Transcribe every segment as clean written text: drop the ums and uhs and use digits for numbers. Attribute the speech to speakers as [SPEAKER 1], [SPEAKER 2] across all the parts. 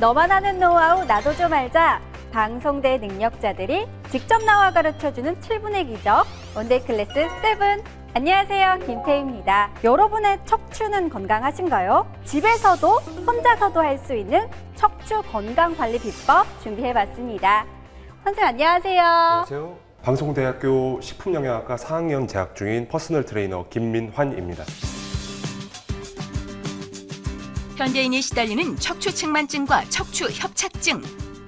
[SPEAKER 1] 너만 아는 노하우 나도 좀 알자. 방송대 능력자들이 직접 나와 가르쳐주는 7분의 기적 원데이 클래스 7. 안녕하세요, 김태희입니다. 여러분의 척추는 건강하신가요? 집에서도 혼자서도 할 수 있는 척추 건강관리 비법 준비해봤습니다. 선생님 안녕하세요.
[SPEAKER 2] 안녕하세요. 방송대학교 식품영양학과 4학년 재학 중인 퍼스널 트레이너 김민환입니다.
[SPEAKER 3] 현대인이 시달리는 척추측만증과 척추협착증,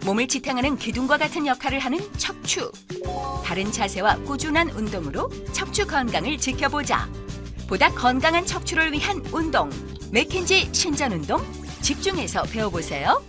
[SPEAKER 3] 몸을 지탱하는 기둥과 같은 역할을 하는 척추. 바른 자세와 꾸준한 운동으로 척추 건강을 지켜보자. 보다 건강한 척추를 위한 운동, 맥킨지 신전운동, 집중해서 배워보세요.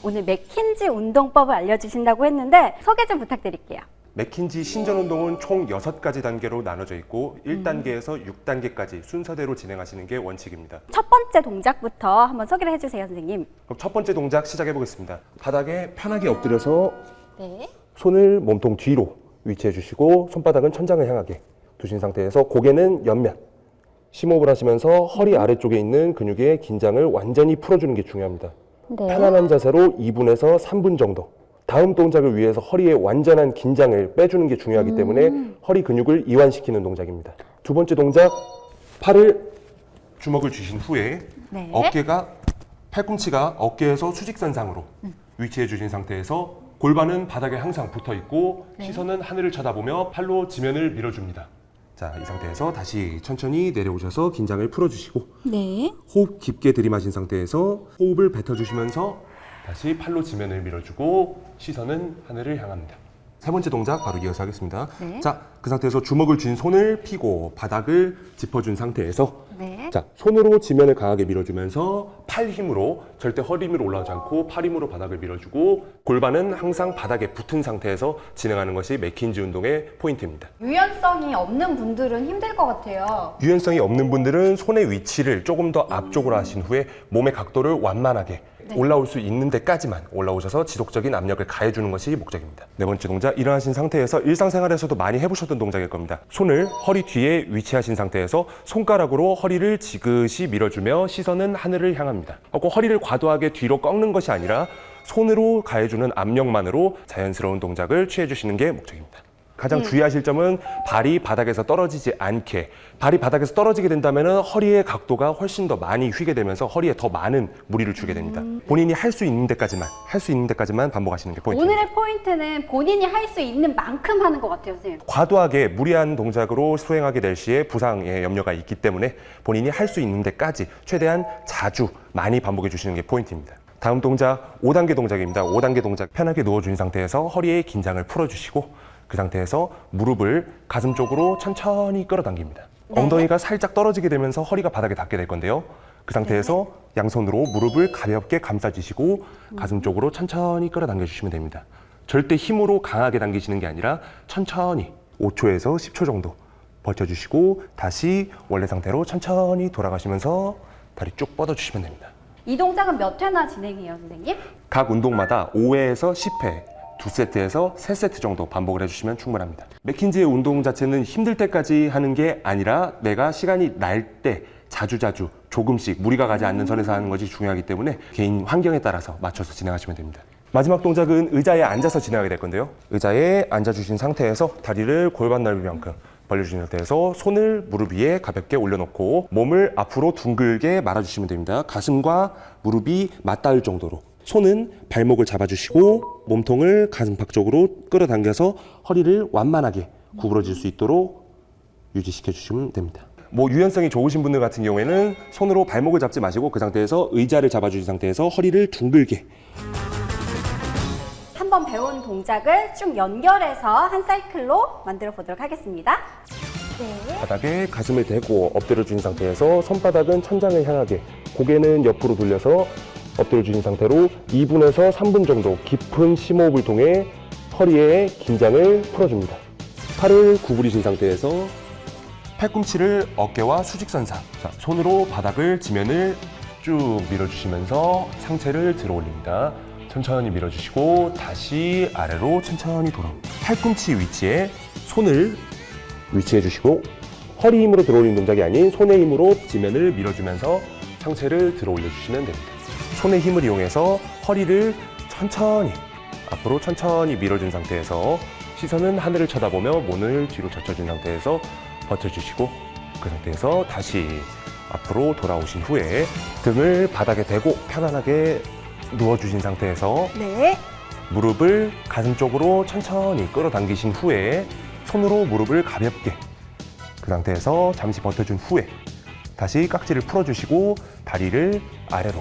[SPEAKER 1] 오늘 맥킨지 운동법을 알려주신다고 했는데 소개 좀 부탁드릴게요.
[SPEAKER 2] 맥킨지 신전운동은 총 6가지 단계로 나눠져 있고 1단계에서 6단계까지 순서대로 진행하시는 게 원칙입니다.
[SPEAKER 1] 첫 번째 동작부터 한번 소개를 해주세요, 선생님.
[SPEAKER 2] 그럼 첫 번째 동작 시작해 보겠습니다. 바닥에 편하게 엎드려서
[SPEAKER 1] 네.
[SPEAKER 2] 손을 몸통 뒤로 위치해 주시고 손바닥은 천장을 향하게 두신 상태에서 고개는 옆면. 심호흡을 하시면서 허리 아래쪽에 있는 근육의 긴장을 완전히 풀어주는 게 중요합니다.
[SPEAKER 1] 네.
[SPEAKER 2] 편안한 자세로 2분에서 3분 정도. 다음 동작을 위해서 허리의 완전한 긴장을 빼주는 게 중요하기 때문에 허리 근육을 이완시키는 동작입니다. 두 번째 동작, 팔을 주먹을 쥐신 후에
[SPEAKER 1] 네.
[SPEAKER 2] 팔꿈치가 어깨에서 수직선상으로 위치해 주신 상태에서 골반은 바닥에 항상 붙어 있고 시선은 하늘을 쳐다보며 팔로 지면을 밀어줍니다. 자, 이 상태에서 다시 천천히 내려오셔서 긴장을 풀어주시고
[SPEAKER 1] 네.
[SPEAKER 2] 호흡 깊게 들이마신 상태에서 호흡을 뱉어주시면서 다시 팔로 지면을 밀어주고 시선은 하늘을 향합니다. 세 번째 동작 바로 이어서 하겠습니다.
[SPEAKER 1] 네.
[SPEAKER 2] 자, 그 상태에서 주먹을 쥔 손을 펴고 바닥을 짚어준 상태에서
[SPEAKER 1] 네.
[SPEAKER 2] 자, 손으로 지면을 강하게 밀어주면서 팔 힘으로 절대 허리 힘으로 올라오지 않고 팔 힘으로 바닥을 밀어주고 골반은 항상 바닥에 붙은 상태에서 진행하는 것이 맥킨지 운동의 포인트입니다.
[SPEAKER 1] 유연성이 없는 분들은 힘들 것 같아요.
[SPEAKER 2] 유연성이 없는 분들은 손의 위치를 조금 더 앞쪽으로 하신 후에 몸의 각도를 완만하게 올라올 수 있는 데까지만 올라오셔서 지속적인 압력을 가해주는 것이 목적입니다. 네 번째 동작, 일어나신 상태에서 일상생활에서도 많이 해보셨던 동작일 겁니다. 손을 허리 뒤에 위치하신 상태에서 손가락으로 허리를 지그시 밀어주며 시선은 하늘을 향합니다. 꼭 허리를 과도하게 뒤로 꺾는 것이 아니라 손으로 가해주는 압력만으로 자연스러운 동작을 취해주시는 게 목적입니다. 가장 주의하실 점은 발이 바닥에서 떨어지지 않게, 발이 바닥에서 떨어지게 된다면 허리의 각도가 훨씬 더 많이 휘게 되면서 허리에 더 많은 무리를 주게 됩니다. 본인이 할 수 있는 데까지만 반복하시는 게 포인트입니다.
[SPEAKER 1] 오늘의 포인트는 본인이 할 수 있는 만큼 하는 것 같아요, 선생님.
[SPEAKER 2] 과도하게 무리한 동작으로 수행하게 될 시에 부상의 염려가 있기 때문에 본인이 할 수 있는 데까지 최대한 자주 많이 반복해 주시는 게 포인트입니다. 다음 동작 5단계 동작입니다. 5단계 동작 편하게 누워준 상태에서 허리의 긴장을 풀어주시고 그 상태에서 무릎을 가슴 쪽으로 천천히 끌어당깁니다.
[SPEAKER 1] 네.
[SPEAKER 2] 엉덩이가 살짝 떨어지게 되면서 허리가 바닥에 닿게 될 건데요. 그 상태에서 양손으로 무릎을 가볍게 감싸주시고 가슴 쪽으로 천천히 끌어당겨 주시면 됩니다. 절대 힘으로 강하게 당기시는 게 아니라 천천히 5초에서 10초 정도 버텨주시고 다시 원래 상태로 천천히 돌아가시면서 다리 쭉 뻗어주시면 됩니다.
[SPEAKER 1] 이 동작은 몇 회나 진행해요, 선생님?
[SPEAKER 2] 각 운동마다 5회에서 10회 2세트에서 3세트 정도 반복을 해주시면 충분합니다. 맥킨지의 운동 자체는 힘들 때까지 하는 게 아니라 내가 시간이 날 때 자주자주 조금씩 무리가 가지 않는 선에서 하는 것이 중요하기 때문에 개인 환경에 따라서 맞춰서 진행하시면 됩니다. 마지막 동작은 의자에 앉아서 진행하게 될 건데요. 의자에 앉아주신 상태에서 다리를 골반 넓이만큼 벌려주신 상태에서 손을 무릎 위에 가볍게 올려놓고 몸을 앞으로 둥글게 말아주시면 됩니다. 가슴과 무릎이 맞닿을 정도로 손은 발목을 잡아주시고 몸통을 가슴팍 쪽으로 끌어당겨서 허리를 완만하게 구부러질 수 있도록 유지시켜 주시면 됩니다. 유연성이 좋으신 분들 같은 경우에는 손으로 발목을 잡지 마시고 그 상태에서 의자를 잡아주신 상태에서 허리를 둥글게
[SPEAKER 1] 한번 배운 동작을 쭉 연결해서 한 사이클로 만들어 보도록 하겠습니다. 네.
[SPEAKER 2] 바닥에 가슴을 대고 엎드려 주신 상태에서 손바닥은 천장을 향하게 고개는 옆으로 돌려서 엎드려 주신 상태로 2분에서 3분 정도 깊은 심호흡을 통해 허리의 긴장을 풀어줍니다. 팔을 구부리신 상태에서 팔꿈치를 어깨와 수직선상, 손으로 바닥을 지면을 쭉 밀어주시면서 상체를 들어 올립니다. 천천히 밀어주시고 다시 아래로 천천히 돌아옵니다. 팔꿈치 위치에 손을 위치해 주시고 허리 힘으로 들어 올리는 동작이 아닌 손의 힘으로 지면을 밀어주면서 상체를 들어 올려주시면 됩니다. 손의 힘을 이용해서 허리를 천천히 앞으로 천천히 밀어준 상태에서 시선은 하늘을 쳐다보며 몸을 뒤로 젖혀준 상태에서 버텨주시고 그 상태에서 다시 앞으로 돌아오신 후에 등을 바닥에 대고 편안하게 누워주신 상태에서
[SPEAKER 1] 네.
[SPEAKER 2] 무릎을 가슴 쪽으로 천천히 끌어당기신 후에 손으로 무릎을 가볍게 그 상태에서 잠시 버텨준 후에 다시 깍지를 풀어주시고 다리를 아래로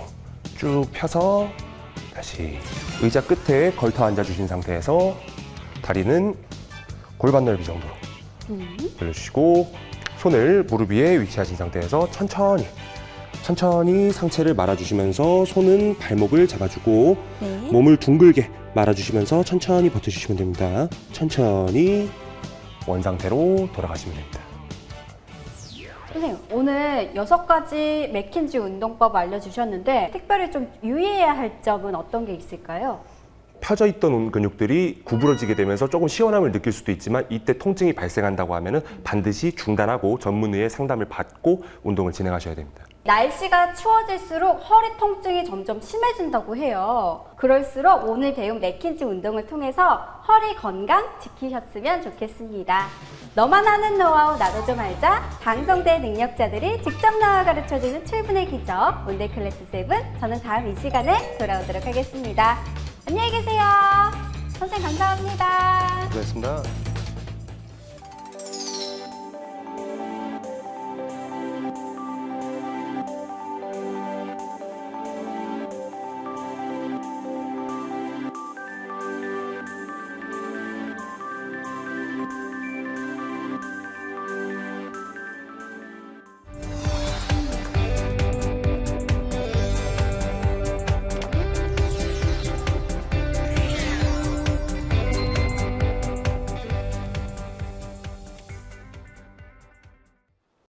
[SPEAKER 2] 쭉 펴서 다시 의자 끝에 걸터 앉아주신 상태에서 다리는 골반 넓이 정도로 올려주시고 손을 무릎 위에 위치하신 상태에서 천천히 상체를 말아주시면서 손은 발목을 잡아주고
[SPEAKER 1] 네.
[SPEAKER 2] 몸을 둥글게 말아주시면서 천천히 버텨주시면 됩니다. 천천히 원상태로 돌아가시면 됩니다.
[SPEAKER 1] 선생님, 오늘 6가지 맥킨지 운동법 알려주셨는데 특별히 좀 유의해야 할 점은 어떤 게 있을까요?
[SPEAKER 2] 펴져 있던 근육들이 구부러지게 되면서 조금 시원함을 느낄 수도 있지만 이때 통증이 발생한다고 하면 반드시 중단하고 전문의의 상담을 받고 운동을 진행하셔야 됩니다.
[SPEAKER 1] 날씨가 추워질수록 허리 통증이 점점 심해진다고 해요. 그럴수록 오늘 배운 맥킨지 운동을 통해서 허리 건강 지키셨으면 좋겠습니다. 너만 아는 노하우 나도 좀 알자. 방송대 능력자들이 직접 나와 가르쳐주는 7분의 기적 온데이 클래스 7. 저는 다음 이 시간에 돌아오도록 하겠습니다. 안녕히 계세요. 선생님 감사합니다.
[SPEAKER 2] 고생하셨습니다.